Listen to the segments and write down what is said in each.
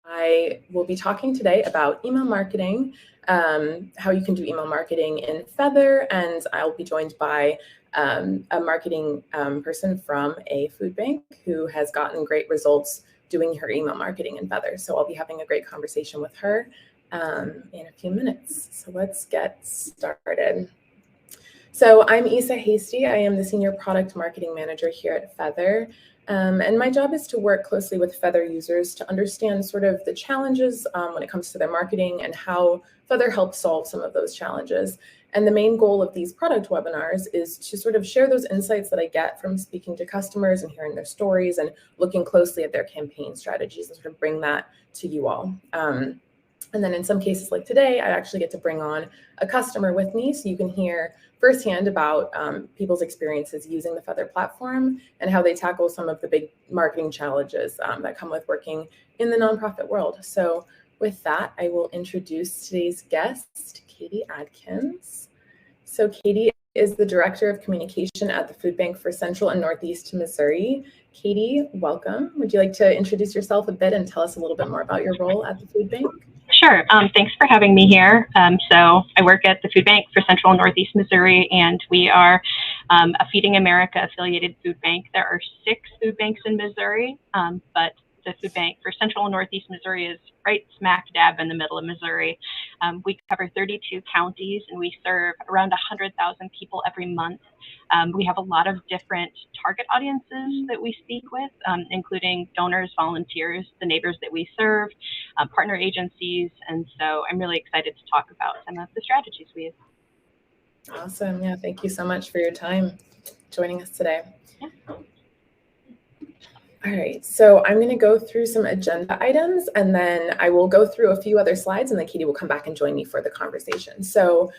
I will be talking today about email marketing, how you can do email marketing in Feathr, and I'll be joined by a marketing person from a food bank who has gotten great results doing her email marketing in Feathr. So I'll be having a great conversation with her in a few minutes. So let's get started. So I'm Isa Hasty. I am the Senior Product Marketing Manager here at Feathr. And my job is to work closely with Feathr users to understand sort of the challenges when it comes to their marketing and how Feathr helps solve some of those challenges. And the main goal of these product webinars is to sort of share those insights that I get from speaking to customers and hearing their stories and looking closely at their campaign strategies and sort of bring that to you all. And then in some cases like today, I actually get to bring on a customer with me so you can hear firsthand about people's experiences using the Feathr platform and how they tackle some of the big marketing challenges that come with working in the nonprofit world. So with that, I will introduce today's guest, Katie Adkins. So Katie is the Director of Communication at the Food Bank for Central and Northeast Missouri. Katie, welcome. Would you like to introduce yourself a bit and tell us a little bit more about your role at the Food Bank? Sure. Thanks for having me here. So I work at the Food Bank for Central and Northeast Missouri, and we are a Feeding America affiliated food bank. There are 6 food banks in Missouri, but the Food Bank for Central and Northeast Missouri is right smack dab in the middle of Missouri. We cover 32 counties, and we serve around 100,000 people every month. We have a lot of different target audiences that we speak with, including donors, volunteers, the neighbors that we serve, partner agencies. And so I'm really excited to talk about some of the strategies we use. Awesome. Yeah, thank you so much for your time joining us today. Yeah. All right, so I'm going to go through some agenda items, and then I will go through a few other slides, and then Katie will come back and join me for the conversation. So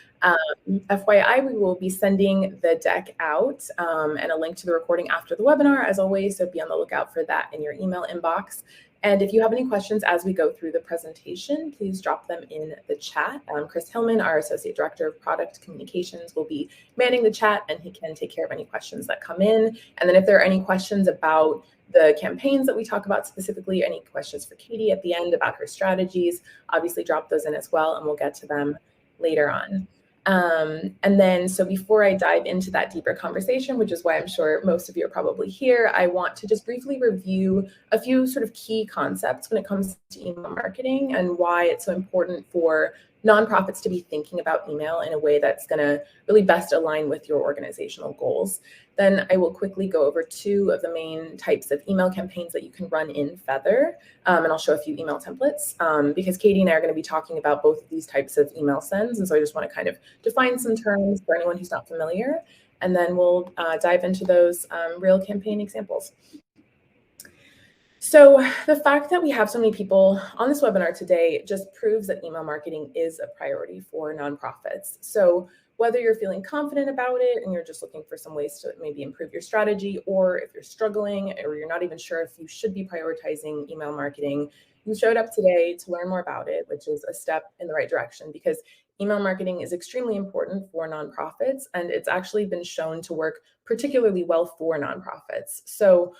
FYI, we will be sending the deck out and a link to the recording after the webinar, as always, so be on the lookout for that in your email inbox. And if you have any questions as we go through the presentation, please drop them in the chat. Chris Hillman, our Associate Director of Product Communications, will be manning the chat, and he can take care of any questions that come in. And then if there are any questions about the campaigns that we talk about specifically, any questions for Katie at the end about her strategies, obviously drop those in as well, and we'll get to them later on. And then, so before I dive into that deeper conversation, which is why I'm sure most of you are probably here, I want to just briefly review a few sort of key concepts when it comes to email marketing and why it's so important for nonprofits to be thinking about email in a way that's going to really best align with your organizational goals. Then I will quickly go over 2 of the main types of email campaigns that you can run in Feathr, and I'll show a few email templates because Katie and I are going to be talking about both of these types of email sends, and so I just want to kind of define some terms for anyone who's not familiar, and then we'll dive into those real campaign examples. So the fact that we have so many people on this webinar today just proves that email marketing is a priority for nonprofits. So whether you're feeling confident about it and you're just looking for some ways to maybe improve your strategy, or if you're struggling or you're not even sure if you should be prioritizing email marketing, you showed up today to learn more about it, which is a step in the right direction, because email marketing is extremely important for nonprofits, and it's actually been shown to work particularly well for nonprofits. So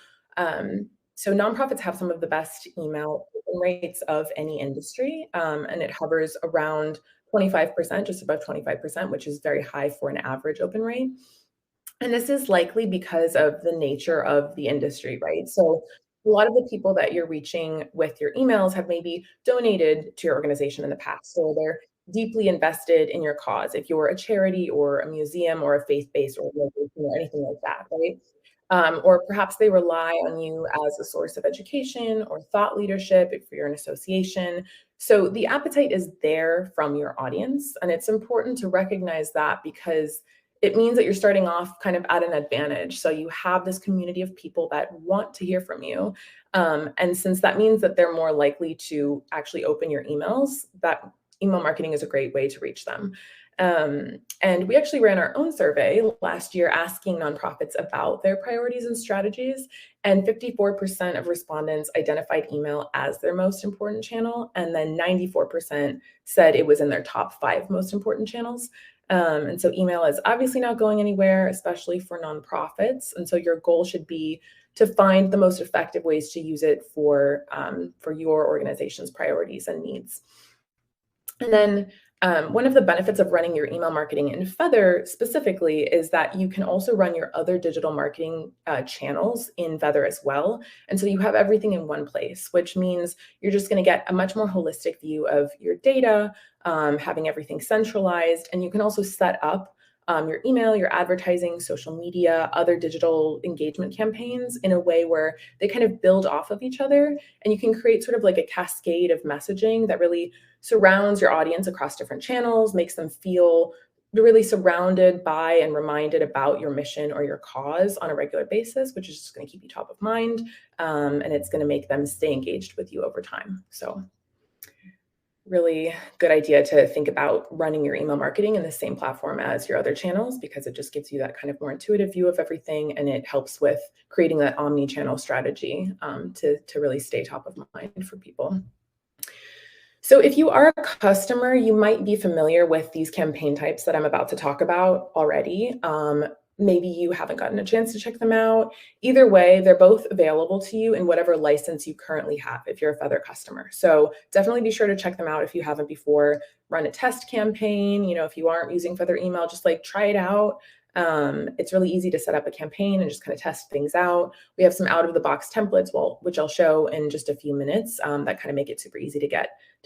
nonprofits have some of the best email open rates of any industry, and it hovers around 25%, just above 25%, which is very high for an average open rate. And this is likely because of the nature of the industry, right? So a lot of the people that you're reaching with your emails have maybe donated to your organization in the past, so they're deeply invested in your cause, if you're a charity or a museum or a faith-based organization or anything like that, right? Or perhaps they rely on you as a source of education or thought leadership if you're an association. So the appetite is there from your audience, and it's important to recognize that because it means that you're starting off kind of at an advantage. So you have this community of people that want to hear from you. And since that means that they're more likely to actually open your emails, that email marketing is a great way to reach them. And we actually ran our own survey last year asking nonprofits about their priorities and strategies, and 54% of respondents identified email as their most important channel, and then 94% said it was in their top 5 most important channels. And so email is obviously not going anywhere, especially for nonprofits. And so your goal should be to find the most effective ways to use it for your organization's priorities and needs. And then one of the benefits of running your email marketing in Feathr specifically is that you can also run your other digital marketing channels in Feathr as well. And so you have everything in one place, which means you're just going to get a much more holistic view of your data, having everything centralized. And you can also set up your email, your advertising, social media, other digital engagement campaigns in a way where they kind of build off of each other. And you can create sort of like a cascade of messaging that really surrounds your audience across different channels, makes them feel really surrounded by and reminded about your mission or your cause on a regular basis, which is just going to keep you top of mind. And it's going to make them stay engaged with you over time. So really good idea to think about running your email marketing in the same platform as your other channels, because it just gives you that kind of more intuitive view of everything, and it helps with creating that omni-channel strategy to really stay top of mind for people. So if you are a customer, you might be familiar with these campaign types that I'm about to talk about already. Maybe you haven't gotten a chance to check them out. Either way, they're both available to you in whatever license you currently have if you're a Feathr customer. So definitely be sure to check them out if you haven't before. Run a test campaign. If you aren't using Feathr email, just like try it out. It's really easy to set up a campaign and just kind of test things out. We have some out-of-the-box templates, which I'll show in just a few minutes, that kind of make it super easy to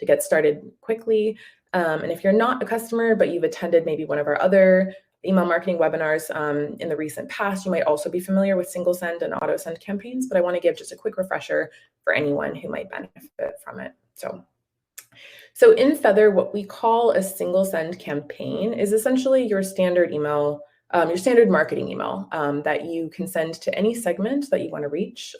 get started quickly. And if you're not a customer, but you've attended maybe one of our other email marketing webinars in the recent past, you might also be familiar with single send and auto send campaigns, but I want to give just a quick refresher for anyone who might benefit from it. So in Feathr, what we call a single send campaign is essentially your standard email, your standard marketing email that you can send to any segment that you want to reach,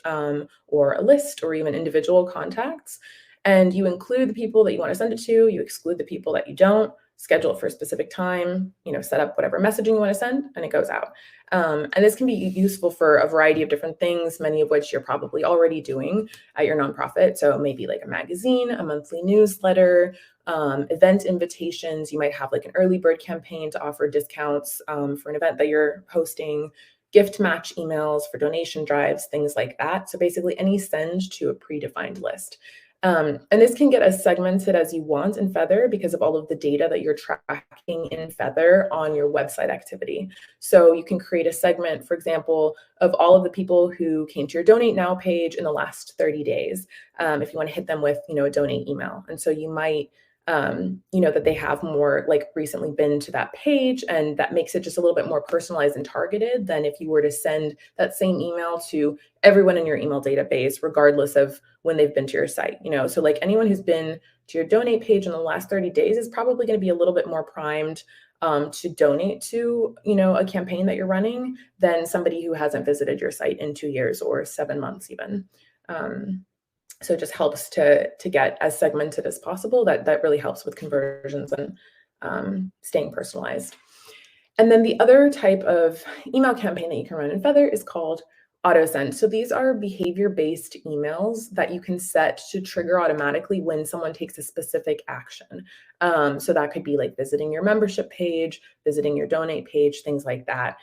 or a list, or even individual contacts. And you include the people that you want to send it to, you exclude the people that you don't, schedule it for a specific time, set up whatever messaging you want to send, and it goes out. And this can be useful for a variety of different things, many of which you're probably already doing at your nonprofit. So maybe like a magazine, a monthly newsletter, event invitations. You might have like an early bird campaign to offer discounts for an event that you're hosting, gift match emails for donation drives, things like that. So basically any send to a predefined list. And this can get as segmented as you want in Feathr because of all of the data that you're tracking in Feathr on your website activity. So you can create a segment, for example, of all of the people who came to your Donate Now page in the last 30 days, if you want to hit them with, a donate email. And so you might, that they have more like recently been to that page, and that makes it just a little bit more personalized and targeted than if you were to send that same email to everyone in your email database, regardless of when they've been to your site. So like anyone who's been to your donate page in the last 30 days is probably going to be a little bit more primed to donate to, a campaign that you're running than somebody who hasn't visited your site in 2 years or 7 months even. So it just helps to get as segmented as possible. That really helps with conversions and staying personalized. And then the other type of email campaign that you can run in Feathr is called auto send. So these are behavior-based emails that you can set to trigger automatically when someone takes a specific action. So that could be like visiting your membership page, visiting your donate page, things like that.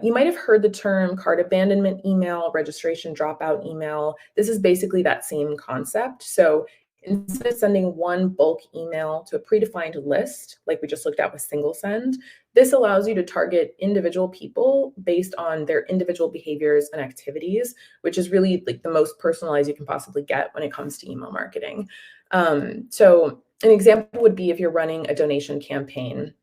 You might have heard the term cart abandonment email, registration dropout email. This is basically that same concept. So instead of sending one bulk email to a predefined list, like we just looked at with single send, this allows you to target individual people based on their individual behaviors and activities, which is really like the most personalized you can possibly get when it comes to email marketing. So an example would be if you're running a donation campaign.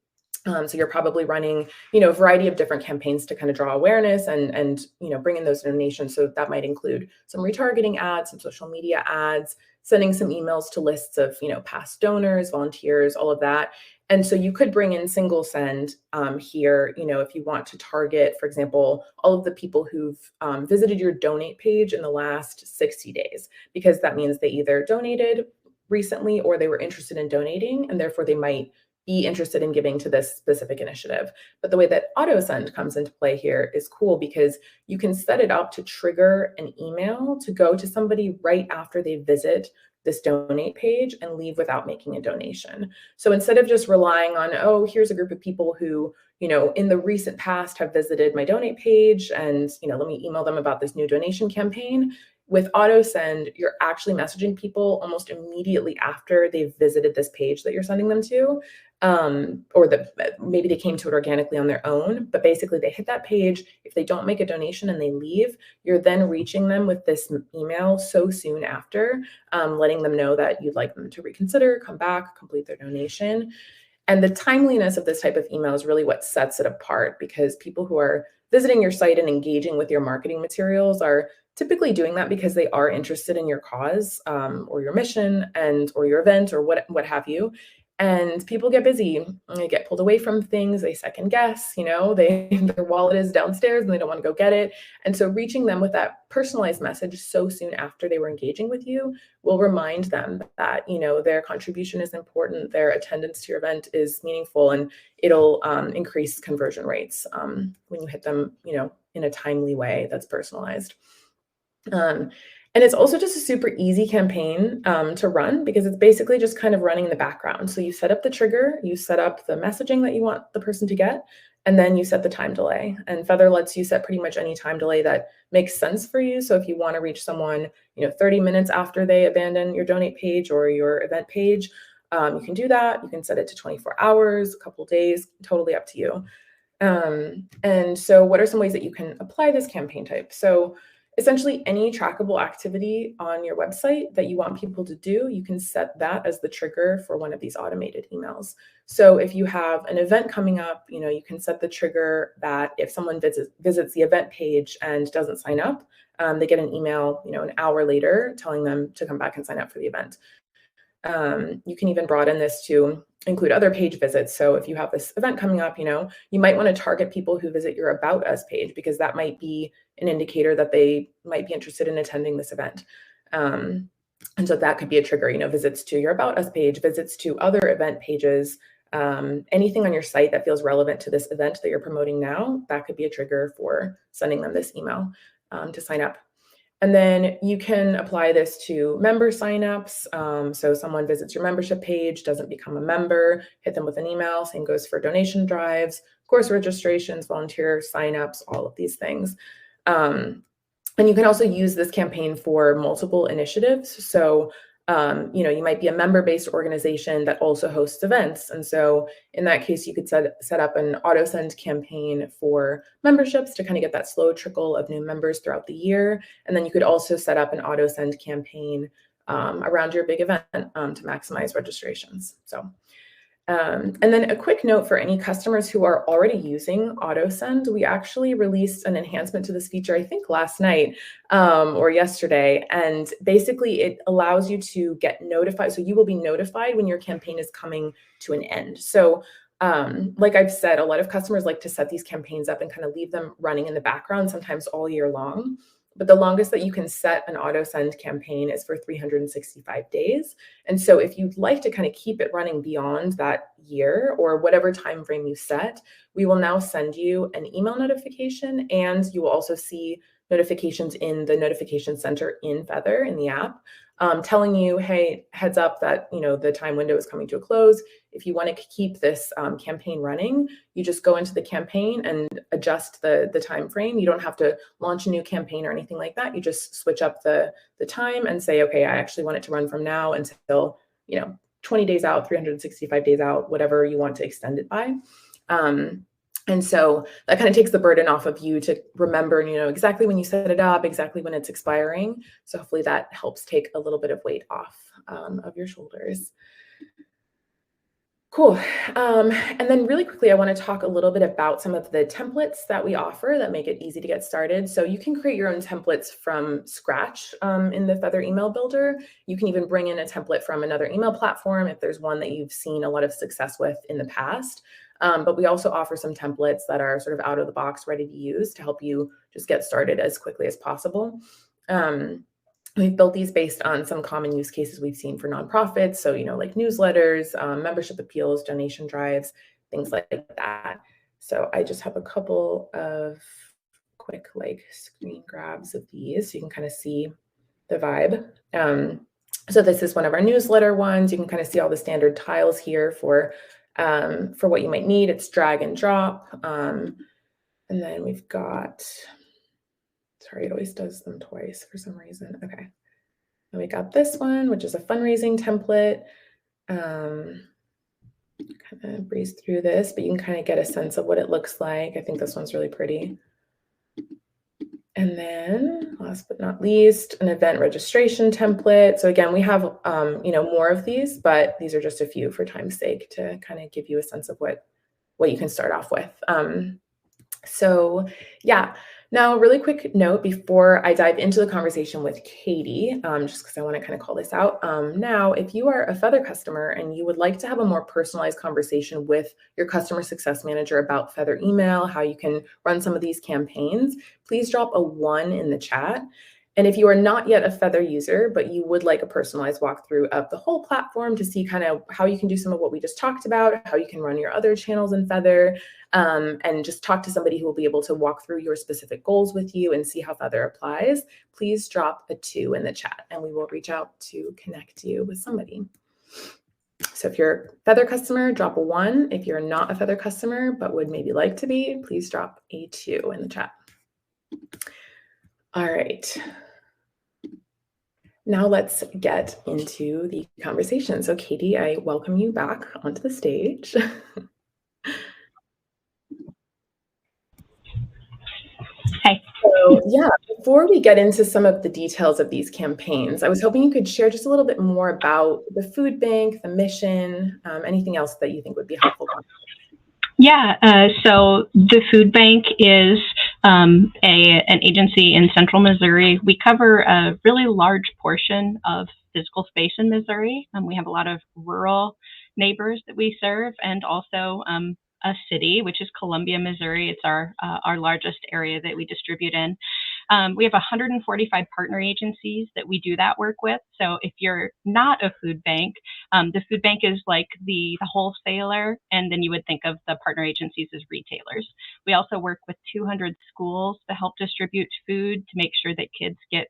So you're probably running, a variety of different campaigns to kind of draw awareness and bring in those donations. So that might include some retargeting ads, some social media ads, sending some emails to lists of, past donors, volunteers, all of that. And so you could bring in single send here, if you want to target, for example, all of the people who've visited your donate page in the last 60 days, because that means they either donated recently or they were interested in donating, and therefore they might be interested in giving to this specific initiative. But the way that auto send comes into play here is cool because you can set it up to trigger an email to go to somebody right after they visit this donate page and leave without making a donation. So instead of just relying on, oh, here's a group of people who, in the recent past have visited my donate page and, let me email them about this new donation campaign. With auto send, you're actually messaging people almost immediately after they've visited this page that you're sending them to, or that maybe they came to it organically on their own, but basically they hit that page. If they don't make a donation and they leave, you're then reaching them with this email so soon after, letting them know that you'd like them to reconsider, come back, complete their donation. And the timeliness of this type of email is really what sets it apart, because people who are visiting your site and engaging with your marketing materials are typically doing that because they are interested in your cause, or your mission or your event or what have you. And people get busy, they get pulled away from things, they second guess, their wallet is downstairs and they don't want to go get it. And so reaching them with that personalized message so soon after they were engaging with you will remind them that, their contribution is important, their attendance to your event is meaningful, and it'll increase conversion rates when you hit them, in a timely way that's personalized. And it's also just a super easy campaign to run, because it's basically just kind of running in the background. So you set up the trigger, you set up the messaging that you want the person to get, and then you set the time delay. And Feathr lets you set pretty much any time delay that makes sense for you. So if you want to reach someone, 30 minutes after they abandon your donate page or your event page, you can do that. You can set it to 24 hours, a couple days, totally up to you. And so what are some ways that you can apply this campaign type? So essentially any trackable activity on your website that you want people to do, you can set that as the trigger for one of these automated emails. So if you have an event coming up, you can set the trigger that if someone visits the event page and doesn't sign up, they get an email, an hour later telling them to come back and sign up for the event. You can even broaden this to include other page visits. So if you have this event coming up, you might want to target people who visit your About Us page, because that might be an indicator that they might be interested in attending this event. And so that could be a trigger, visits to your About Us page, visits to other event pages, anything on your site that feels relevant to this event that you're promoting now, that could be a trigger for sending them this email to sign up. And then you can apply this to member signups. So someone visits your membership page, doesn't become a member, hit them with an email. Same goes for donation drives, course registrations, volunteer signups, all of these things. And you can also use this campaign for multiple initiatives. So you might be a member-based organization that also hosts events. And so in that case, you could set up an auto send campaign for memberships to kind of get that slow trickle of new members throughout the year. And then you could also set up an auto send campaign around your big event to maximize registrations. And then a quick note for any customers who are already using AutoSend, we actually released an enhancement to this feature, I think last night or yesterday. And basically it allows you to get notified. So you will be notified when your campaign is coming to an end. So like I've said, a lot of customers like to set these campaigns up and kind of leave them running in the background, sometimes all year long. But the longest that you can set an auto send campaign is for 365 days. And so if you'd like to kind of keep it running beyond that year or whatever time frame you set, we will now send you an email notification, and you will also see notifications in the notification center in Feathr in the app, telling you, hey, heads up that the time window is coming to a close. If you want to keep this campaign running, you just go into the campaign and adjust the time frame. You don't have to launch a new campaign or anything like that. You just switch up the time and say, okay, I actually want it to run from now until 20 days out, 365 days out, whatever you want to extend it by. And so that kind of takes the burden off of you to remember, exactly when you set it up, exactly when it's expiring. So hopefully that helps take a little bit of weight off of your shoulders. Cool. And then really quickly, I want to talk a little bit about some of the templates that we offer that make it easy to get started. So you can create your own templates from scratch in the Feathr email builder. You can even bring in a template from another email platform if there's one that you've seen a lot of success with in the past. But we also offer some templates that are sort of out of the box, ready to use to help you just get started as quickly as possible. We've built these based on some common use cases we've seen for nonprofits. So, like newsletters, membership appeals, donation drives, things like that. So I just have a couple of quick screen grabs of these so you can kind of see the vibe. So this is one of our newsletter ones. You can kind of see all the standard tiles here for what you might need. It's drag and drop. And then we've got, sorry, it always does them twice for some reason. Okay. And we got this one, which is a fundraising template. Kind of breeze through this, but you can kind of get a sense of what it looks like. I think this one's really pretty. And then last but not least, an event registration template. So again, we have, more of these, but these are just a few for time's sake to kind of give you a sense of what you can start off with. So yeah, now a really quick note before I dive into the conversation with Katie, just because I want to kind of call this out. Now, if you are a Feathr customer and you would like to have a more personalized conversation with your customer success manager about Feathr email, how you can run some of these campaigns, please drop a 1 in the chat. And if you are not yet a Feathr user, but you would like a personalized walkthrough of the whole platform to see kind of how you can do some of what we just talked about, how you can run your other channels in Feathr, and just talk to somebody who will be able to walk through your specific goals with you and see how Feathr applies, please drop a 2 in the chat and we will reach out to connect you with somebody. So if you're a Feathr customer, drop a 1. If you're not a Feathr customer, but would maybe like to be, please drop a 2 in the chat. All right. Now let's get into the conversation. So Katie, I welcome you back onto the stage. Hi. So yeah, before we get into some of the details of these campaigns, I was hoping you could share just a little bit more about the food bank, the mission, anything else that you think would be helpful. Yeah, so the food bank is an agency in central Missouri. We cover a really large portion of physical space in Missouri. We have a lot of rural neighbors that we serve, and also a city, which is Columbia, Missouri. It's our largest area that we distribute in. We have 145 partner agencies that we do that work with. So if you're not a food bank, the food bank is like the wholesaler, and then you would think of the partner agencies as retailers. We also work with 200 schools to help distribute food to make sure that kids get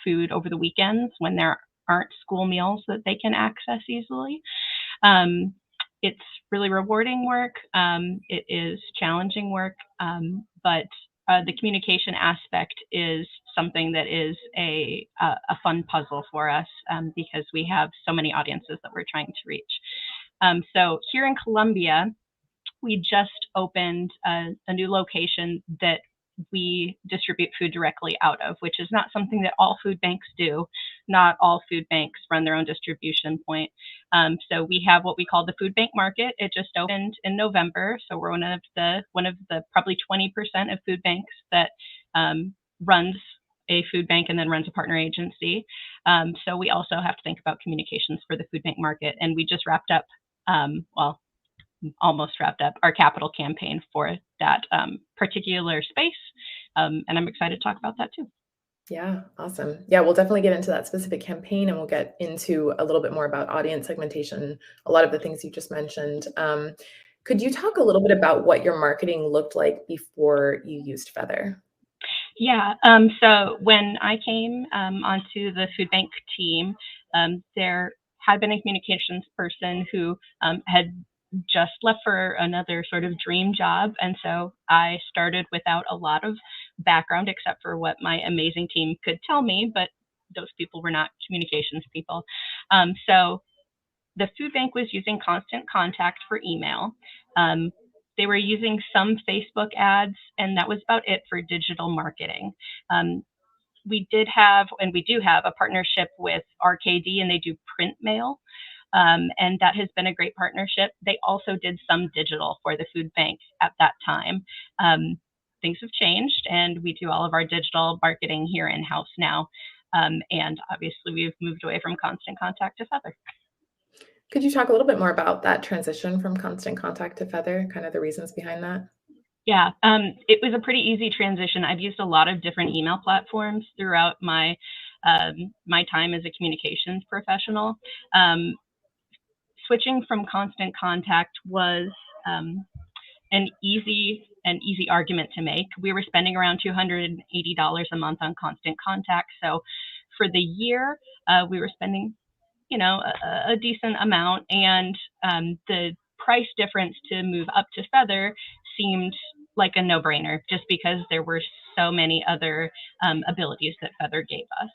food over the weekends when there aren't school meals that they can access easily. It's really rewarding work. It is challenging work, but the communication aspect is something that is a fun puzzle for us because we have so many audiences that we're trying to reach. So here in Columbia, we just opened a new location that we distribute food directly out of, which is not something that all food banks do. Not all food banks run their own distribution point. So we have what we call the food bank market. It just opened in November. So we're one of the probably 20% of food banks that runs a food bank and then runs a partner agency. So we also have to think about communications for the food bank market. And we just wrapped up, almost wrapped up our capital campaign for that particular space. And I'm excited to talk about that too. Yeah, awesome. Yeah, we'll definitely get into that specific campaign and we'll get into a little bit more about audience segmentation, a lot of the things you just mentioned. Could you talk a little bit about what your marketing looked like before you used Feathr? Yeah, so when I came onto the food bank team, there had been a communications person who had just left for another sort of dream job. And so I started without a lot of background except for what my amazing team could tell me, but those people were not communications people. So the food bank was using Constant Contact for email. They were using some Facebook ads, and that was about it for digital marketing. We did have, and we do have, a partnership with RKD, and they do print mail. And that has been a great partnership. They also did some digital for the food bank at that time. Things have changed, and we do all of our digital marketing here in-house now. And obviously, we've moved away from Constant Contact to Feathr. Could you talk a little bit more about that transition from Constant Contact to Feathr, kind of the reasons behind that? Yeah, it was a pretty easy transition. I've used a lot of different email platforms throughout my my time as a communications professional. Switching from Constant Contact was an easy argument to make. We were spending around $280 a month on Constant Contact. So for the year, we were spending a decent amount, and the price difference to move up to Feathr seemed like a no-brainer, just because there were so many other abilities that Feathr gave us.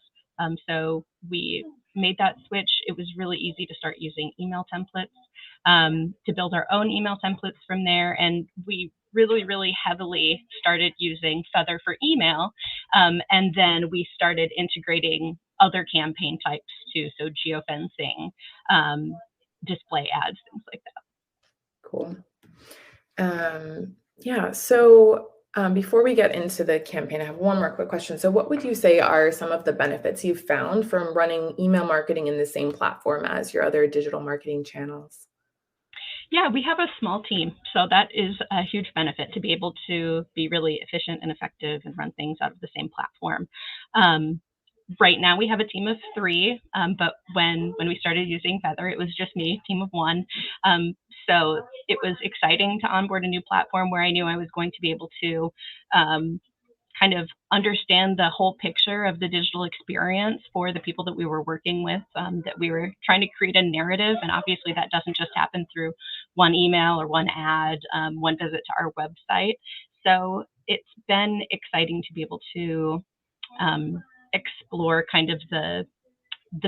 So we made that switch. It was really easy to start using email templates, to build our own email templates from there. And we really, really heavily started using Feathr for email. And then we started integrating other campaign types too. So geofencing, display ads, things like that. Cool. Yeah. So before we get into the campaign, I have one more quick question. So what would you say are some of the benefits you've found from running email marketing in the same platform as your other digital marketing channels? Yeah, we have a small team, so that is a huge benefit, to be able to be really efficient and effective and run things out of the same platform. Right now we have a team of 3, but when we started using Feathr, it was just me, team of 1. So it was exciting to onboard a new platform where I knew I was going to be able to kind of understand the whole picture of the digital experience for the people that we were working with, that we were trying to create a narrative. And obviously that doesn't just happen through one email or one ad, one visit to our website. So it's been exciting to be able to explore kind of the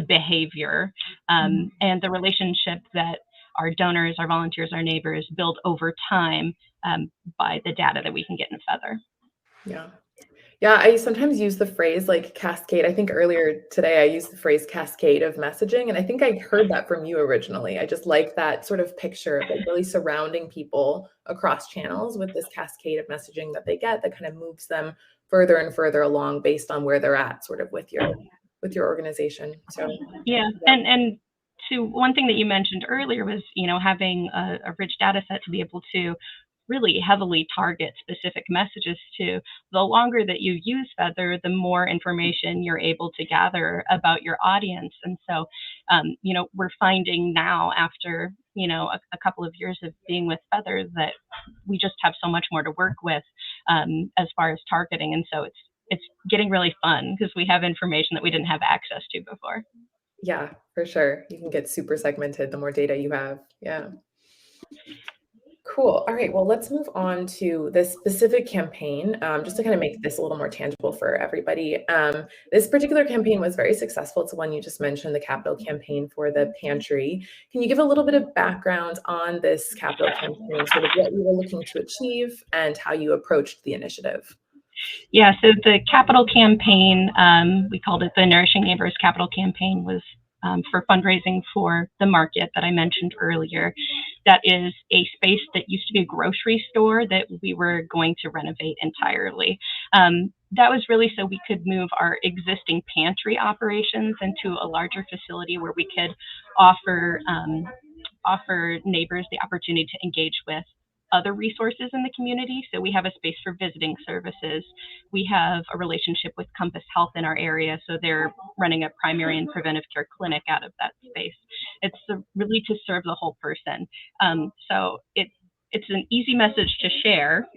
behavior and the relationship that our donors, our volunteers, our neighbors build over time by the data that we can get in Feathr. Yeah. Yeah, I sometimes use the phrase like cascade. I think earlier today I used the phrase cascade of messaging, and I think I heard that from you originally. I just like that sort of picture of like really surrounding people across channels with this cascade of messaging that they get that kind of moves them further and further along based on where they're at sort of with your organization. So yeah. And to one thing that you mentioned earlier was, having a rich data set to be able to really heavily target specific messages to. The longer that you use Feathr, the more information you're able to gather about your audience. And so, we're finding now, after, a couple of years of being with Feathr, that we just have so much more to work with as far as targeting. And so it's getting really fun because we have information that we didn't have access to before. yeah, for sure. You can get super segmented the more data you have. Yeah. Cool. All right. Well, let's move on to this specific campaign, just to kind of make this a little more tangible for everybody. This particular campaign was very successful. It's the one you just mentioned, the capital campaign for the pantry. Can you give a little bit of background on this capital campaign, sort of what you were looking to achieve and how you approached the initiative? Yeah, so the capital campaign, we called it the Nourishing Neighbors Capital Campaign, was for fundraising for the market that I mentioned earlier. That is a space that used to be a grocery store that we were going to renovate entirely. That was really so we could move our existing pantry operations into a larger facility where we could offer neighbors the opportunity to engage with other resources in the community. So we have a space for visiting services. We have a relationship with Compass Health in our area, so they're running a primary and preventive care clinic out of that space. It's really to serve the whole person. So it's an easy message to share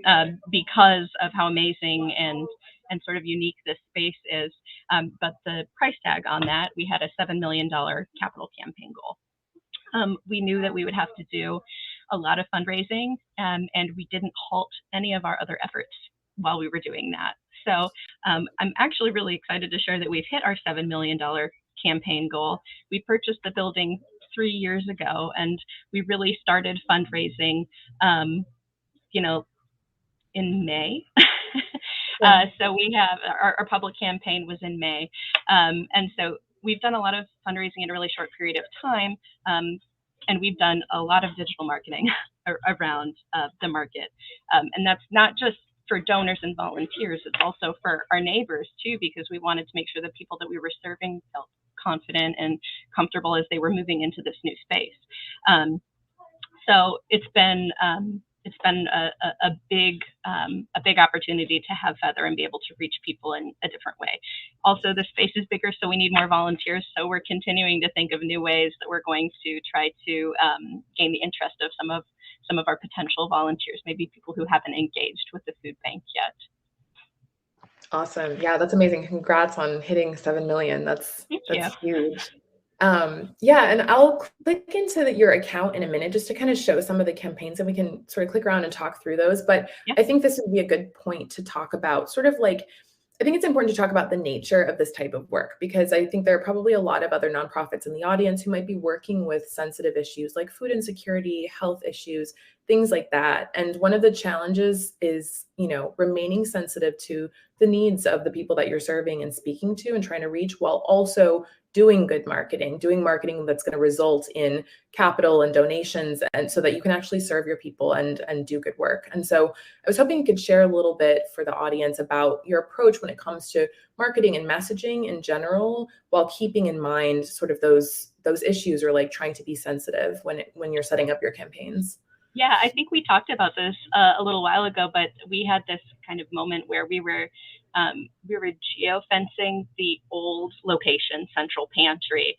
because of how amazing and sort of unique this space is. But the price tag on that, we had a $7 million capital campaign goal. We knew that we would have to do a lot of fundraising, and we didn't halt any of our other efforts while we were doing that. So I'm actually really excited to share that we've hit our $7 million campaign goal. We purchased the building 3 years ago, and we really started fundraising, in May. So we have our public campaign was in May. And so we've done a lot of fundraising in a really short period of time. And we've done a lot of digital marketing around the market. And that's not just for donors and volunteers, it's also for our neighbors too, because we wanted to make sure the people that we were serving felt confident and comfortable as they were moving into this new space. So it's been a big opportunity to have Feathr and be able to reach people in a different way. Also, the space is bigger, so we need more volunteers. So we're continuing to think of new ways that we're going to try to gain the interest of some of our potential volunteers, maybe people who haven't engaged with the food bank yet. Awesome. Yeah, that's amazing. Congrats on hitting 7 million. That's huge. Yeah, and I'll click into your account in a minute just to kind of show some of the campaigns, and we can sort of click around and talk through those. But Yeah. I think this would be a good point to talk about sort of like, I think it's important to talk about the nature of this type of work, because I think there are probably a lot of other nonprofits in the audience who might be working with sensitive issues like food insecurity, health issues, things like that. And one of the challenges is, remaining sensitive to the needs of the people that you're serving and speaking to and trying to reach, while also doing good marketing, doing marketing that's going to result in capital and donations, and so that you can actually serve your people and do good work. And so I was hoping you could share a little bit for the audience about your approach when it comes to marketing and messaging in general, while keeping in mind sort of those issues, or like trying to be sensitive when you're setting up your campaigns. Yeah, I think we talked about this a little while ago, but we had this kind of moment where we were geofencing the old location, Central Pantry.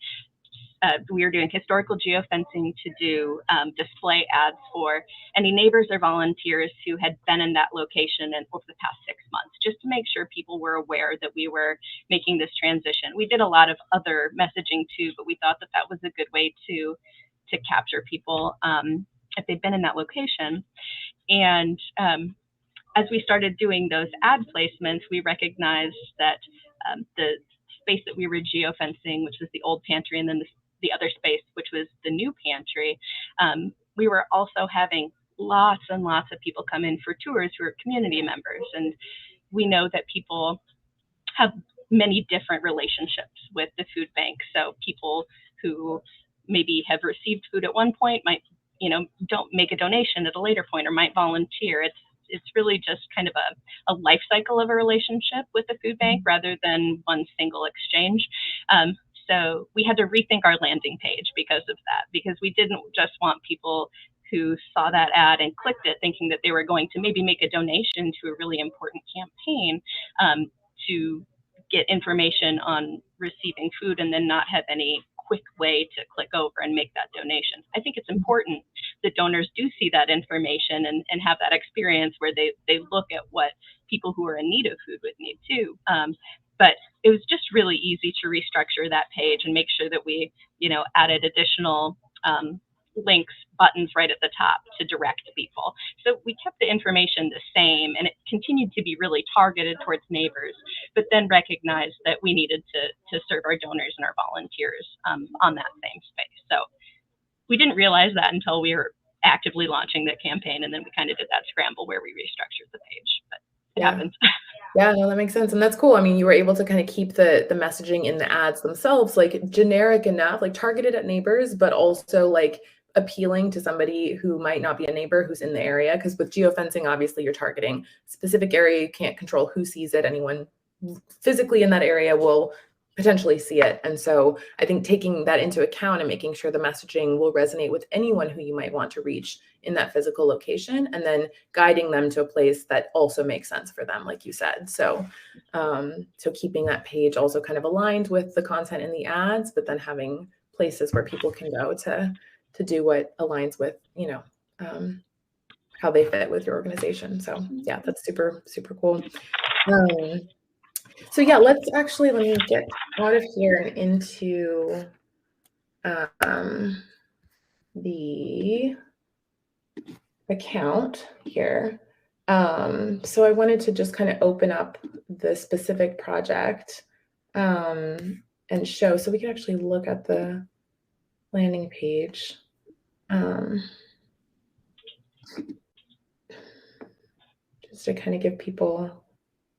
We were doing historical geofencing to do display ads for any neighbors or volunteers who had been in that location over the past 6 months, just to make sure people were aware that we were making this transition. We did a lot of other messaging too, but we thought that that was a good way to capture people if they'd been in that location. And as we started doing those ad placements, we recognized that the space that we were geofencing, which was the old pantry, and then the other space, which was the new pantry, we were also having lots and lots of people come in for tours who are community members. And we know that people have many different relationships with the food bank. So people who maybe have received food at one point might, don't make a donation at a later point, or might volunteer. It's really just kind of a life cycle of a relationship with the food bank rather than one single exchange. So we had to rethink our landing page because of that, because we didn't just want people who saw that ad and clicked it thinking that they were going to maybe make a donation to a really important campaign, to get information on receiving food and then not have any quick way to click over and make that donation. I think it's important that donors do see that information and have that experience where they look at what people who are in need of food would need too. But it was just really easy to restructure that page and make sure that we, added additional links, buttons right at the top to direct people. So we kept the information the same, and it continued to be really targeted towards neighbors, but then recognized that we needed to serve our donors and our volunteers on that same space. So we didn't realize that until we were actively launching the campaign, and then we kind of did that scramble where we restructured the page, but it happens. Yeah, no, that makes sense. And that's cool. I mean, you were able to kind of keep the messaging in the ads themselves, like generic enough, like targeted at neighbors, but also like appealing to somebody who might not be a neighbor who's in the area. Because with geofencing, obviously you're targeting specific area. You can't control who sees it. Anyone physically in that area will potentially see it. And so I think taking that into account and making sure the messaging will resonate with anyone who you might want to reach in that physical location, and then guiding them to a place that also makes sense for them, like you said. So so keeping that page also kind of aligned with the content in the ads, but then having places where people can go to do what aligns with, how they fit with your organization. So yeah, that's super, super cool. So yeah, let me get out of here and into the account here. So I wanted to just kind of open up the specific project and show, so we can actually look at the landing page. Just to kind of give people.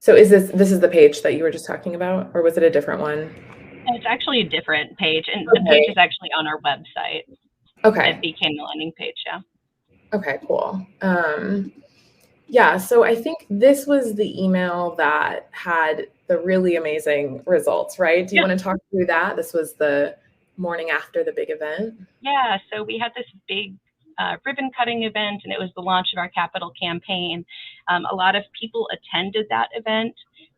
So is this is the page that you were just talking about, or was it a different one? It's actually a different page, and the page is actually on our website. Okay. It became the landing page, yeah. Okay, cool. Yeah, so I think this was the email that had the really amazing results, right? Do you want to talk through that? This was the morning after the big event. Yeah, so we had this big ribbon cutting event, and it was the launch of our capital campaign. A lot of people attended that event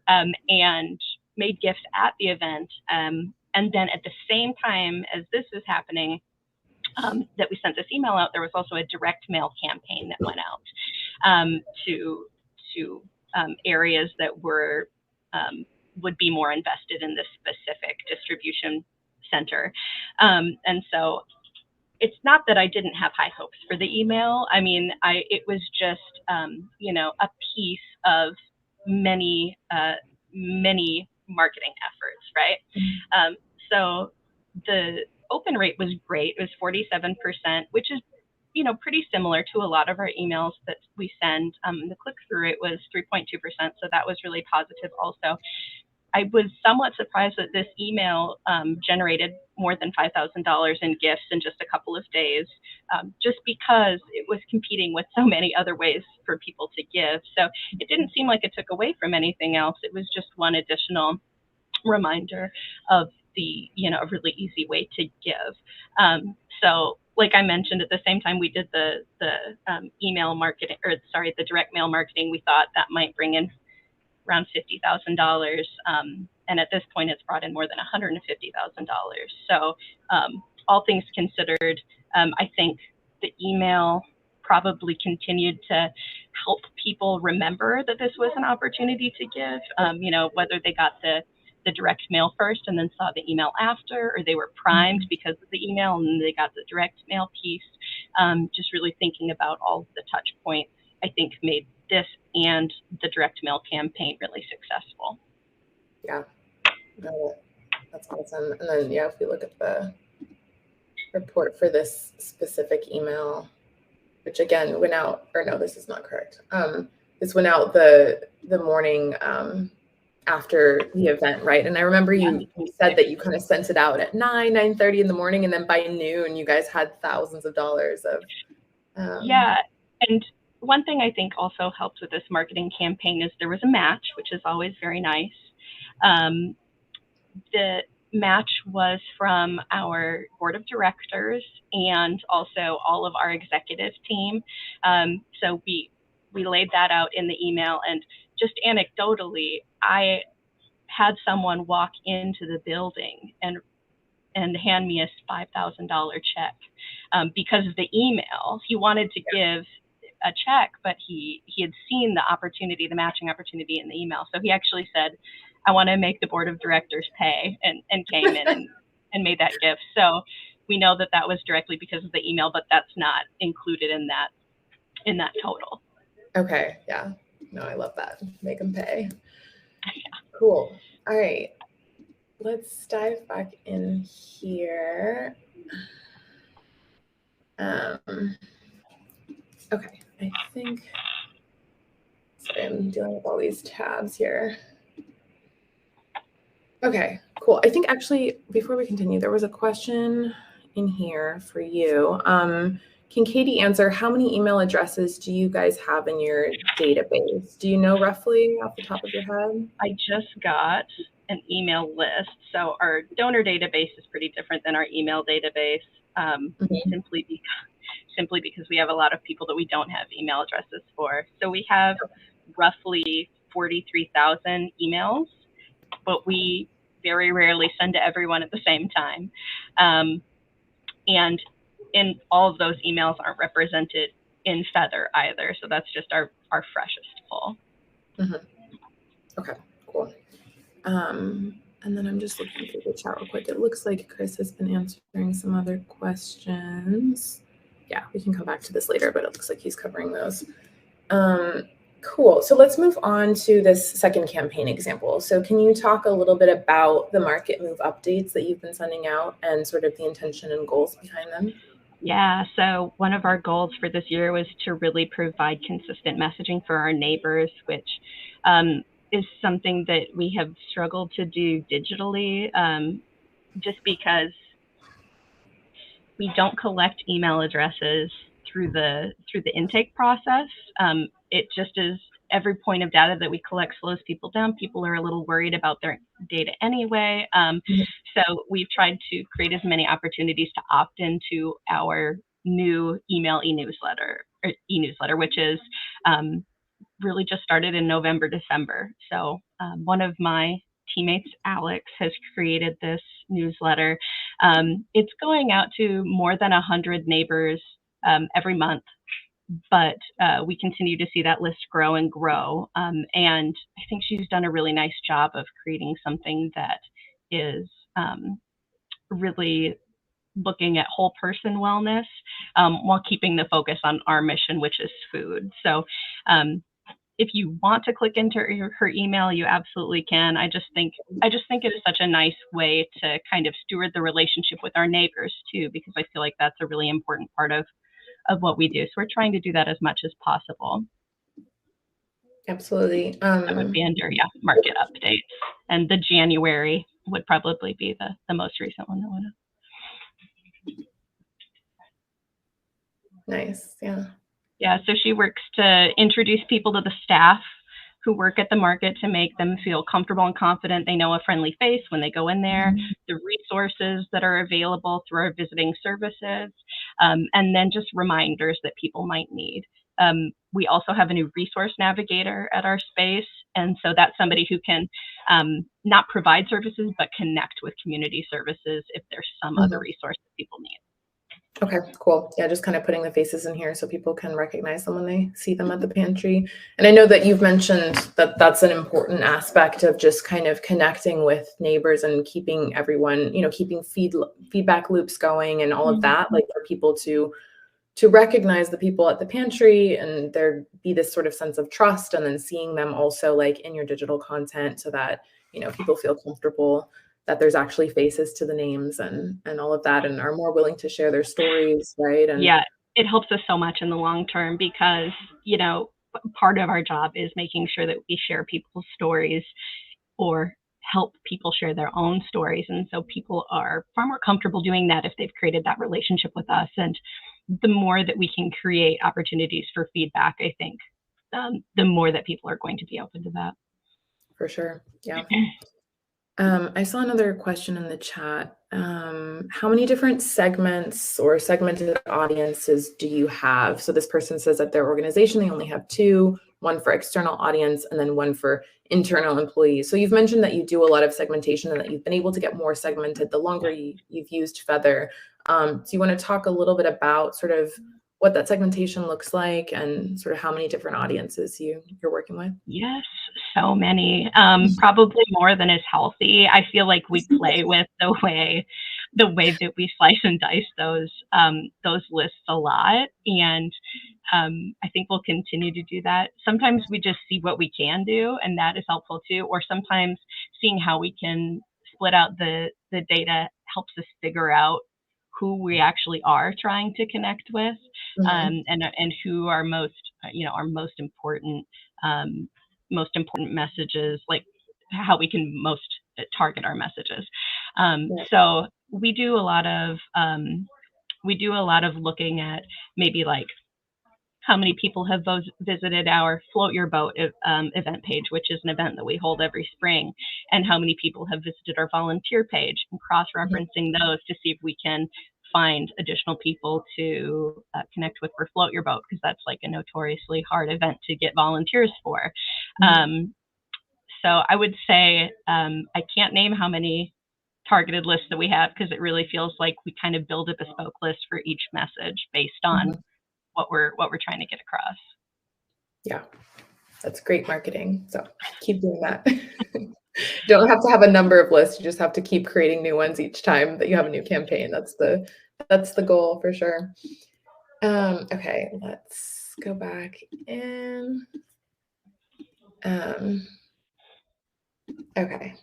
and made gifts at the event. And then at the same time as this was happening, that we sent this email out, there was also a direct mail campaign that went out to areas that were would be more invested in this specific distribution center. And so it's not that I didn't have high hopes for the email. I mean, it was just, a piece of many, many marketing efforts, right? So the open rate was great. It was 47%, which is, pretty similar to a lot of our emails that we send. The click-through rate was 3.2%, so that was really positive also. I was somewhat surprised that this email generated more than $5,000 in gifts in just a couple of days, just because it was competing with so many other ways for people to give. So it didn't seem like it took away from anything else. It was just one additional reminder of the, a really easy way to give. So like I mentioned, at the same time we did the email marketing, the direct mail marketing, we thought that might bring in around $50,000, and at this point it's brought in more than $150,000. So all things considered, I think the email probably continued to help people remember that this was an opportunity to give, whether they got the direct mail first and then saw the email after, or they were primed because of the email and they got the direct mail piece. Just really thinking about all of the touch points, I think made this and the direct mail campaign really successful. Yeah, no, that's awesome. And then, if we look at the report for this specific email, which again went out, or no, this is not correct. This went out the morning after the event, right? And I remember you said that you kind of sent it out at 9:30 in the morning, and then by noon you guys had thousands of dollars of yeah. And one thing I think also helped with this marketing campaign is there was a match, which is always very nice. The match was from our board of directors and also all of our executive team. So we laid that out in the email, and just anecdotally, I had someone walk into the building and hand me a $5,000 check because of the email. He wanted to give a check, but he had seen the opportunity, the matching opportunity in the email. So he actually said, I want to make the board of directors pay, and came in and made that gift. So we know that was directly because of the email, but that's not included in that total. Okay. Yeah. No, I love that. Make them pay. Yeah. Cool. All right. Let's dive back in here. Okay. I think, sorry, I'm dealing with all these tabs here. Okay, cool. I think actually, before we continue, there was a question in here for you. Can Katie answer, how many email addresses do you guys have in your database? Do you know roughly off the top of your head? I just got an email list. So our donor database is pretty different than our email database, simply because we have a lot of people that we don't have email addresses for. So we have roughly 43,000 emails, but we very rarely send to everyone at the same time. And in all of those emails aren't represented in Feathr either. So that's just our freshest pull. Okay, cool. And then I'm just looking through the chat real quick. It looks like Chris has been answering some other questions. Yeah, we can come back to this later, but it looks like he's covering those. Cool. So let's move on to this second campaign example. So can you talk a little bit about the market move updates that you've been sending out and sort of the intention and goals behind them? Yeah, so one of our goals for this year was to really provide consistent messaging for our neighbors, which is something that we have struggled to do digitally, just because we don't collect email addresses through the intake process. It just is, every point of data that we collect slows people down. People are a little worried about their data anyway. So we've tried to create as many opportunities to opt into our new email e-newsletter, which is really just started in November, December. So one of my teammates, Alex, has created this newsletter. It's going out to more than 100 neighbors every month, but we continue to see that list grow and grow. And I think she's done a really nice job of creating something that is really looking at whole person wellness while keeping the focus on our mission, which is food. So if you want to click into her email, you absolutely can. I just think it is such a nice way to kind of steward the relationship with our neighbors too, because I feel like that's a really important part of what we do. So we're trying to do that as much as possible. Absolutely. That would be under market updates, and the January would probably be the most recent one that went up. Nice. Yeah. Yeah, so she works to introduce people to the staff who work at the market to make them feel comfortable and confident. They know a friendly face when they go in there, the resources that are available through our visiting services, and then just reminders that people might need. We also have a new resource navigator at our space, and so that's somebody who can not provide services, but connect with community services if there's some other resource that people need. Okay, cool. Yeah, just kind of putting the faces in here so people can recognize them when they see them at the pantry. And I know that you've mentioned that that's an important aspect of just kind of connecting with neighbors and keeping everyone, keeping feedback loops going and all of that, like for people to recognize the people at the pantry and there be this sort of sense of trust, and then seeing them also like in your digital content so that, people feel comfortable that there's actually faces to the names and all of that, and are more willing to share their stories, right? And yeah, it helps us so much in the long term because, part of our job is making sure that we share people's stories or help people share their own stories. And so people are far more comfortable doing that if they've created that relationship with us. And the more that we can create opportunities for feedback, I think, the more that people are going to be open to that. For sure. Yeah. I saw another question in the chat. How many different segments or segmented audiences do you have? So this person says that their organization, they only have two, one for external audience and then one for internal employees. So you've mentioned that you do a lot of segmentation and that you've been able to get more segmented the longer you've used Feathr. Do you want to talk a little bit about sort of what that segmentation looks like and sort of how many different audiences you're working with? Yes, so many, probably more than is healthy. I feel like we play with the way that we slice and dice those lists a lot. And I think we'll continue to do that. Sometimes we just see what we can do, and that is helpful too. Or sometimes seeing how we can split out the data helps us figure out who we actually are trying to connect with, and who are our most important messages, like how we can most target our messages. So we do a lot of looking at maybe like how many people have visited our Float Your Boat event page, which is an event that we hold every spring, and how many people have visited our volunteer page, and cross-referencing those to see if we can find additional people to connect with for Float Your Boat, because that's like a notoriously hard event to get volunteers for. So I would say I can't name how many targeted lists that we have, because it really feels like we kind of build a bespoke list for each message based on what we're trying to get across. Yeah, that's great marketing. So keep doing that. Don't have to have a number of lists. You just have to keep creating new ones each time that you have a new campaign. That's the goal for sure. Okay, let's go back in. Okay.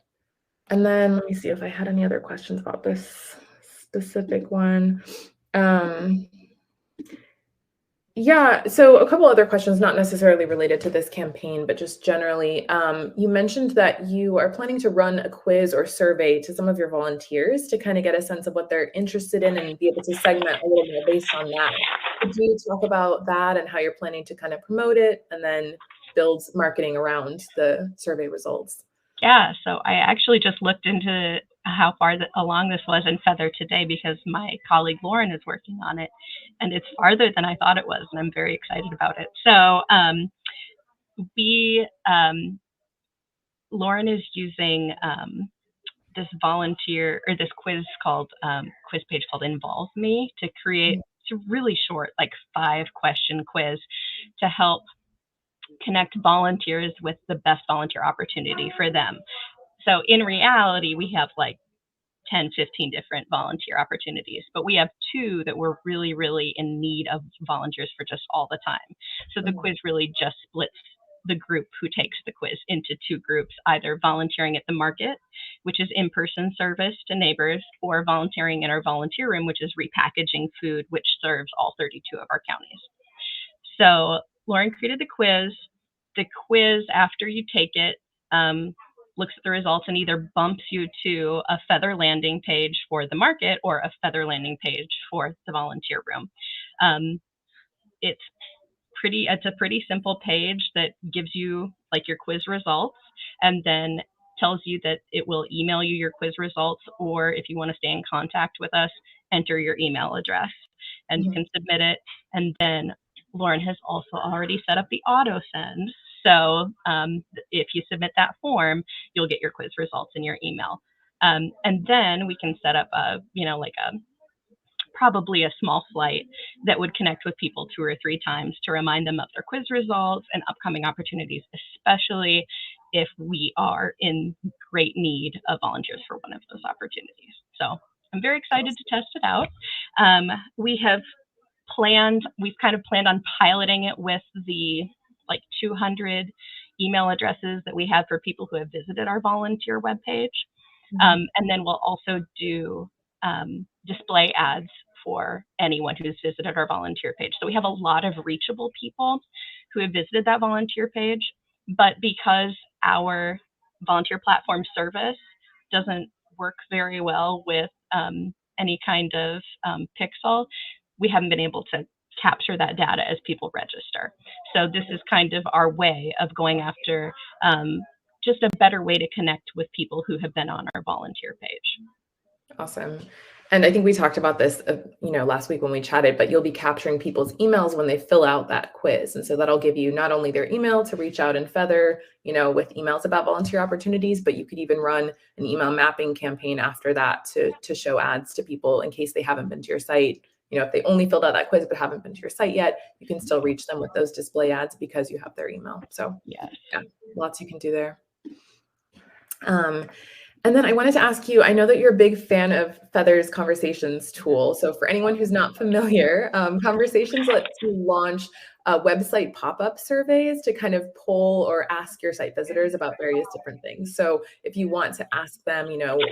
And then let me see if I had any other questions about this specific one. Yeah, so a couple other questions, not necessarily related to this campaign, but just generally. You mentioned that you are planning to run a quiz or survey to some of your volunteers to kind of get a sense of what they're interested in and be able to segment a little more based on that. Could you talk about that and how you're planning to kind of promote it and then build marketing around the survey results? Yeah, so I actually just looked into how far along this was in Feathr today, because my colleague Lauren is working on it, and it's farther than I thought it was, and I'm very excited about it. So Lauren is using this volunteer or this quiz page called Involve Me to create a really short, like 5-question quiz to help connect volunteers with the best volunteer opportunity for them. So in reality, we have like 10, 15 different volunteer opportunities, but we have two that we're really, really in need of volunteers for just all the time. So the quiz really just splits the group who takes the quiz into two groups, either volunteering at the market, which is in-person service to neighbors, or volunteering in our volunteer room, which is repackaging food, which serves all 32 of our counties. So Lauren created the quiz. The quiz, after you take it, looks at the results and either bumps you to a Feathr landing page for the market or a Feathr landing page for the volunteer room. It's a pretty simple page that gives you like your quiz results, and then tells you that it will email you your quiz results, or if you want to stay in contact with us, enter your email address and you can submit it. And then Lauren has also already set up the auto send. So if you submit that form, you'll get your quiz results in your email. And then we can set up probably a small flight that would connect with people 2 or 3 times to remind them of their quiz results and upcoming opportunities, especially if we are in great need of volunteers for one of those opportunities. So I'm very excited to test it out. We've kind of planned on piloting it with the 200 email addresses that we have for people who have visited our volunteer webpage. And then we'll also do display ads for anyone who's visited our volunteer page. So we have a lot of reachable people who have visited that volunteer page, but because our volunteer platform service doesn't work very well with any kind of pixel, we haven't been able to capture that data as people register. So this is kind of our way of going after just a better way to connect with people who have been on our volunteer page. Awesome. And I think we talked about this, last week when we chatted, but you'll be capturing people's emails when they fill out that quiz. And so that'll give you not only their email to reach out in Feathr, with emails about volunteer opportunities, but you could even run an email mapping campaign after that to show ads to people in case they haven't been to your site. If they only filled out that quiz but haven't been to your site yet, you can still reach them with those display ads because you have their email. So yes. Yeah, lots you can do there. And then I wanted to ask you, I know that you're a big fan of Feathr's Conversations tool. So for anyone who's not familiar, Conversations lets you launch website pop-up surveys to kind of poll or ask your site visitors about various different things. So if you want to ask them,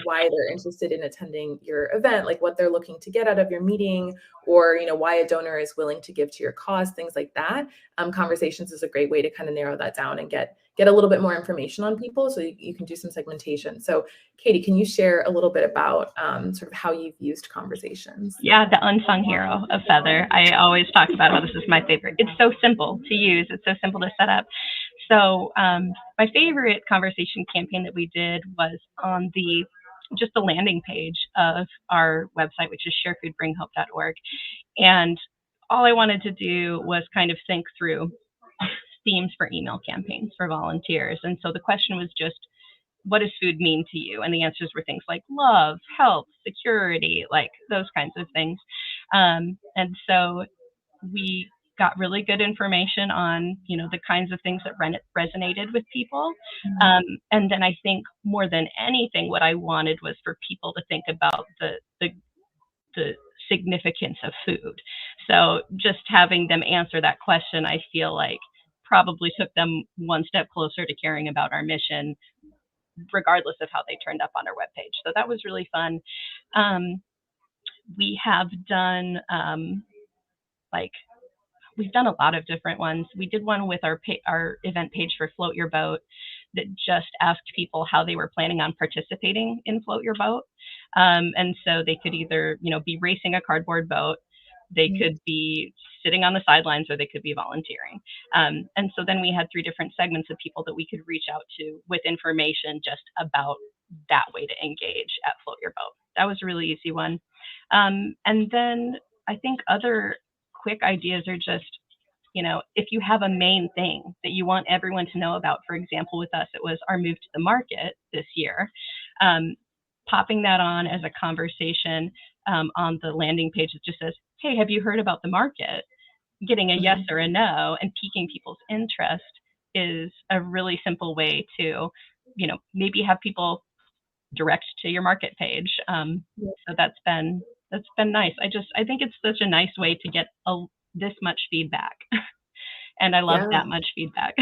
why they're interested in attending your event, like what they're looking to get out of your meeting, or, why a donor is willing to give to your cause, things like that, Conversations is a great way to kind of narrow that down and get a little bit more information on people, so you can do some segmentation. So Katie, can you share a little bit about sort of how you've used Conversations? Yeah, the unsung hero of Feathr. I always talk about how this is my favorite. It's so simple to use. It's so simple to set up. So my favorite conversation campaign that we did was on just the landing page of our website, which is sharefoodbringhope.org. And all I wanted to do was kind of think through themes for email campaigns for volunteers. And so the question was just, what does food mean to you? And the answers were things like love, health, security, like those kinds of things. And so we got really good information on, the kinds of things that resonated with people. And then I think more than anything, what I wanted was for people to think about the significance of food. So just having them answer that question, I feel like probably took them one step closer to caring about our mission, regardless of how they turned up on our webpage. So that was really fun. We have done we've done a lot of different ones. We did one with our event page for Float Your Boat that just asked people how they were planning on participating in Float Your Boat. And so they could either, be racing a cardboard boat, they could be sitting on the sidelines, or they could be volunteering. And so then we had 3 different segments of people that we could reach out to with information just about that way to engage at Float Your Boat. That was a really easy one. And then I think other quick ideas are just, if you have a main thing that you want everyone to know about. For example, with us, it was our move to the market this year. Popping that on as a conversation on the landing page that just says, hey, have you heard about the market? Getting a yes or a no and piquing people's interest is a really simple way to, maybe have people direct to your market page. So that's been nice. I think it's such a nice way to get this much feedback. And I love that much feedback.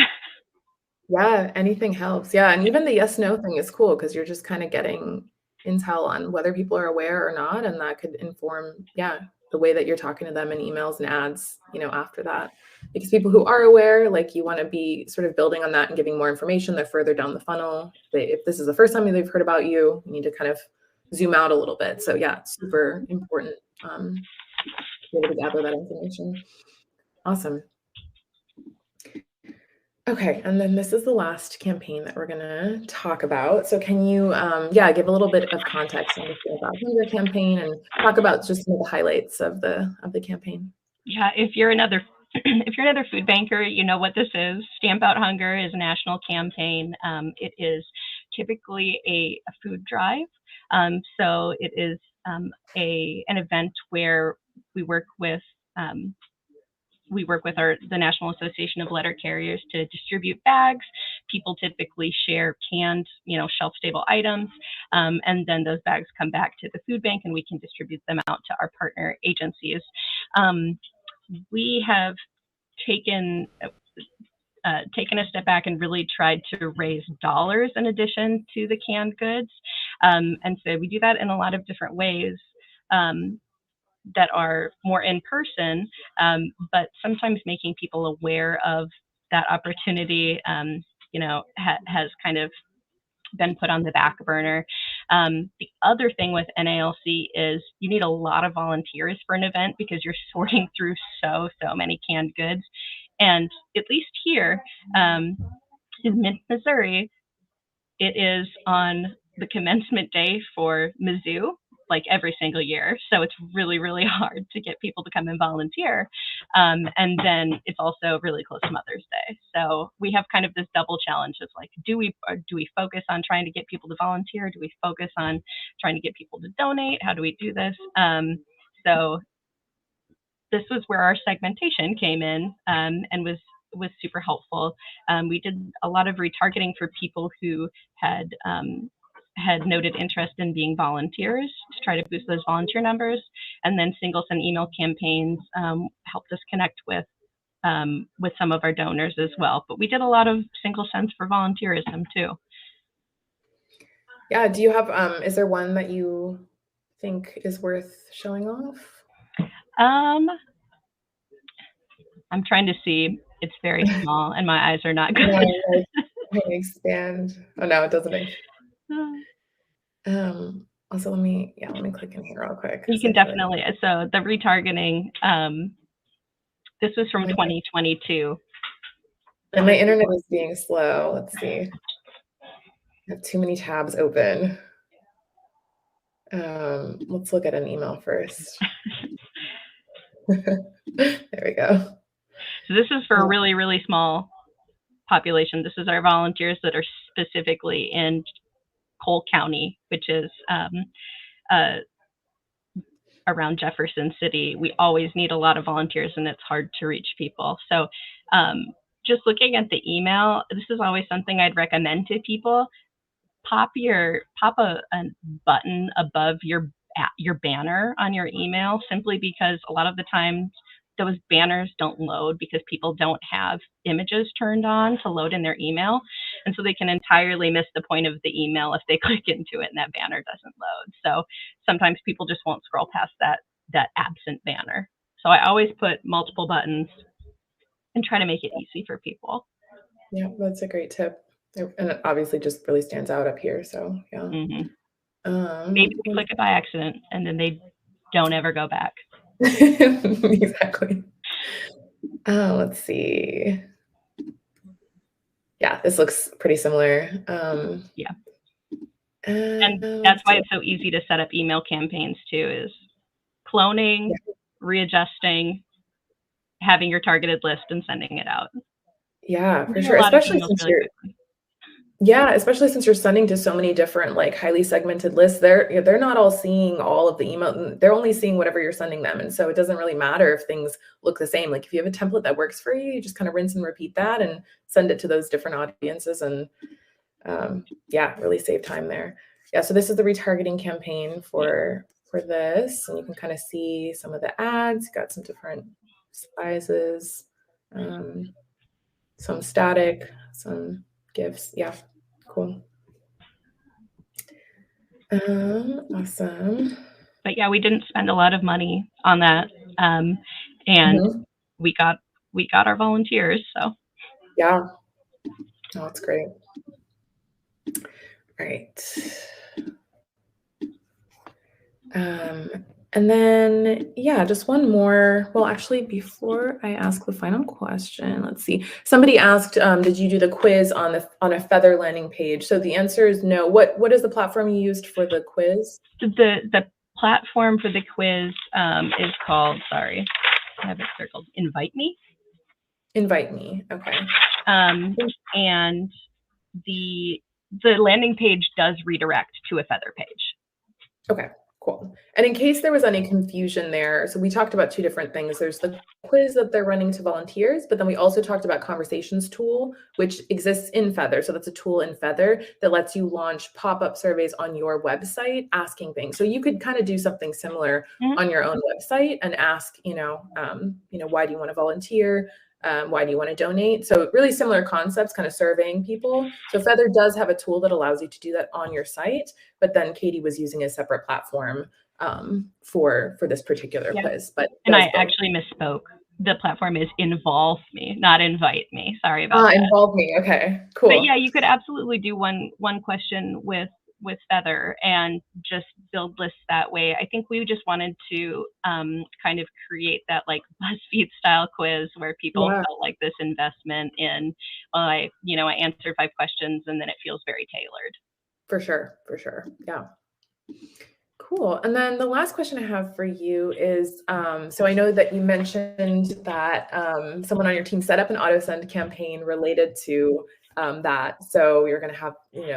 Yeah, anything helps. Yeah, and even the yes, no thing is cool because you're just kind of getting intel on whether people are aware or not, and that could inform, the way that you're talking to them in emails and ads, after that. Because people who are aware, like you want to be sort of building on that and giving more information. They're further down the funnel. If this is the first time they've heard about you, you need to kind of zoom out a little bit. So yeah, super important to be able to gather that information. Awesome. Okay, and then this is the last campaign that we're gonna talk about. So can you, give a little bit of context on about your campaign and talk about just some of the highlights of the campaign? Yeah, if you're another food banker, you know what this is. Stamp Out Hunger is a national campaign. It is typically a food drive. So it is an event where we work with the National Association of Letter Carriers to distribute bags. People typically share canned, shelf-stable items, and then those bags come back to the food bank, and we can distribute them out to our partner agencies. We have taken a step back and really tried to raise dollars in addition to the canned goods, and so we do that in a lot of different ways. That are more in person, but sometimes making people aware of that opportunity, has kind of been put on the back burner. The other thing with NALC is you need a lot of volunteers for an event because you're sorting through so many canned goods. And at least here in Missouri, it is on the commencement day for Mizzou, like every single year. So it's really, really hard to get people to come and volunteer. And then it's also really close to Mother's Day. So we have kind of this double challenge of like, do we focus on trying to get people to volunteer? Do we focus on trying to get people to donate? How do we do this? So this was where our segmentation came in, and was super helpful. We did a lot of retargeting for people who had noted interest in being volunteers to try to boost those volunteer numbers, and then single send email campaigns helped us connect with some of our donors as well. But we did a lot of single sends for volunteerism too. Yeah, do you have, is there one that you think is worth showing off? I'm trying to see. It's very small and my eyes are not good. Expand. Oh no, it doesn't. Also, let me click in here real quick. You can definitely. So the retargeting. This was from 2022. And my internet is being slow. Let's see. I have too many tabs open. Let's look at an email first. There we go. So this is for a really, really small population. This is our volunteers that are specifically in Cole County, which is around Jefferson City. We always need a lot of volunteers and it's hard to reach people. So just looking at the email, this is always something I'd recommend to people. Pop a button above your banner on your email, simply because a lot of the times those banners don't load because people don't have images turned on to load in their email. And so they can entirely miss the point of the email if they click into it and that banner doesn't load. So sometimes people just won't scroll past that absent banner. So I always put multiple buttons and try to make it easy for people. Yeah, that's a great tip. And it obviously just really stands out up here. So yeah. Mm-hmm. Maybe they click it by accident and then they don't ever go back. Exactly. Let's see. Yeah, this looks pretty similar. Yeah. And that's why it's so easy to set up email campaigns too, is cloning, readjusting, having your targeted list and sending it out. Yeah, for sure. Especially since you're sending to so many different, like, highly segmented lists. They're not all seeing all of the email. They're only seeing whatever you're sending them. And so it doesn't really matter if things look the same. Like if you have a template that works for you, you just kind of rinse and repeat that and send it to those different audiences and really save time there. Yeah, so this is the retargeting campaign for this, and you can kind of see some of the ads. Got some different sizes, some static, some GIFs. Yeah, cool. Awesome. But yeah, we didn't spend a lot of money on that, and we got our volunteers. So yeah, oh, that's great. Right. And then, yeah, just one more. Well, actually, before I ask the final question, let's see. Somebody asked, did you do the quiz on a Feathr landing page? So the answer is no. What is the platform you used for the quiz? The platform for the quiz is called, sorry, I have it circled, Invite Me. Invite Me, okay. And the landing page does redirect to a Feathr page. Okay, cool. And in case there was any confusion there, so we talked about two different things. There's the quiz that they're running to volunteers, but then we also talked about Conversations tool, which exists in Feathr. So that's a tool in Feathr that lets you launch pop-up surveys on your website asking things. So you could kind of do something similar on your own website and ask, why do you want to volunteer? Why do you want to donate? So really similar concepts, kind of surveying people. So Feathr does have a tool that allows you to do that on your site, but then Katie was using a separate platform for this particular quiz. But and I actually misspoke. The platform is Involve Me, not Invite Me. Sorry about that. Involve Me. Okay, cool. But yeah, you could absolutely do one question with Feathr and just build lists that way. I think we just wanted to kind of create that like BuzzFeed style quiz where people felt like this investment in, I answered 5 questions and then it feels very tailored. For sure. Yeah. Cool. And then the last question I have for you is, so I know that you mentioned that someone on your team set up an auto send campaign related to that. So you're going to have,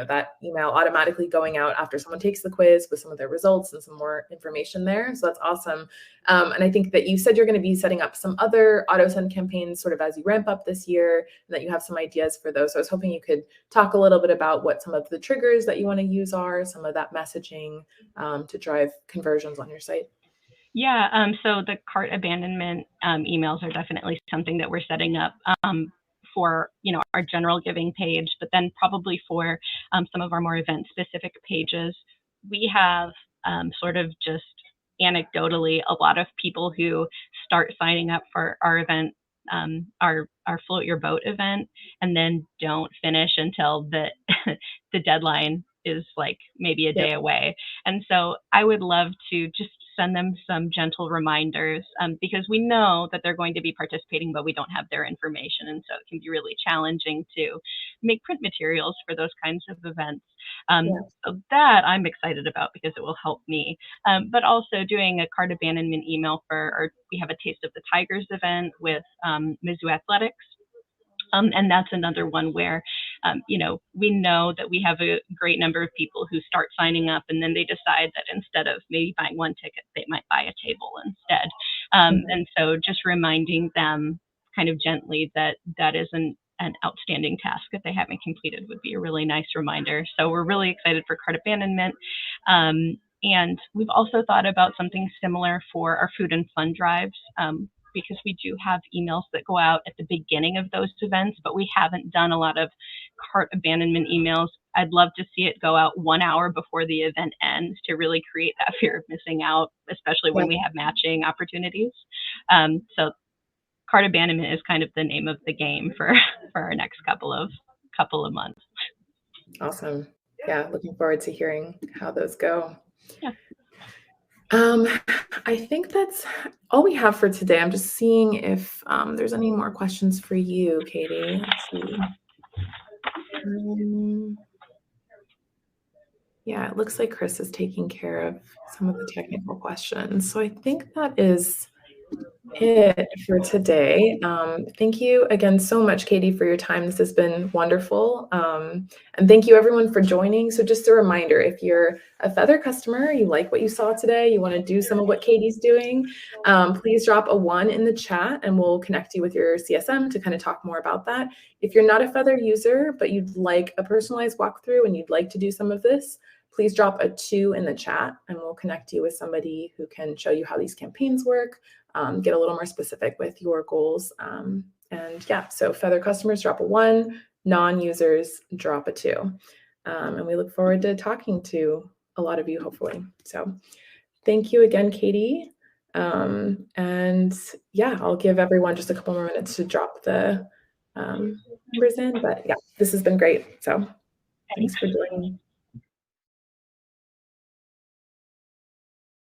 that email automatically going out after someone takes the quiz with some of their results and some more information there. So that's awesome. And I think that you said you're going to be setting up some other auto send campaigns sort of as you ramp up this year, and that you have some ideas for those. So I was hoping you could talk a little bit about what some of the triggers that you want to use are, some of that messaging to drive conversions on your site. Yeah, so the cart abandonment emails are definitely something that we're setting up for our general giving page, but then probably for some of our more event specific pages. We have sort of just anecdotally a lot of people who start signing up for our event, our Float Your Boat event, and then don't finish until the deadline is like maybe a day away. And so I would love to just send them some gentle reminders because we know that they're going to be participating, but we don't have their information. And so it can be really challenging to make print materials for those kinds of events. So that I'm excited about because it will help me. But also doing a cart abandonment email we have a Taste of the Tigers event with Mizzou Athletics. And that's another one where, we know that we have a great number of people who start signing up and then they decide that instead of maybe buying one ticket, they might buy a table instead. And so just reminding them kind of gently that is an outstanding task that they haven't completed would be a really nice reminder. So we're really excited for cart abandonment. And we've also thought about something similar for our food and fun drives. Because we do have emails that go out at the beginning of those events, but we haven't done a lot of cart abandonment emails. I'd love to see it go out 1 hour before the event ends to really create that fear of missing out, especially when we have matching opportunities. So cart abandonment is kind of the name of the game for our next couple of months. Awesome. Yeah, looking forward to hearing how those go. Yeah. I think that's all we have for today. I'm just seeing if there's any more questions for you, Katie. Let's see. Yeah, it looks like Chris is taking care of some of the technical questions. So I think that is it for today. Thank you again so much, Katie, for your time. This has been wonderful. And thank you everyone for joining. So just a reminder, if you're a Feathr customer, you like what you saw today, you want to do some of what Katie's doing, please drop a 1 in the chat and we'll connect you with your CSM to kind of talk more about that. If you're not a Feathr user, but you'd like a personalized walkthrough and you'd like to do some of this, please drop a 2 in the chat and we'll connect you with somebody who can show you how these campaigns work, get a little more specific with your goals. And yeah, so Feathr customers drop a 1, non-users drop a 2. And we look forward to talking to a lot of you, hopefully. So thank you again, Katie. And yeah, I'll give everyone just a couple more minutes to drop the numbers in, but yeah, this has been great. So thanks for joining.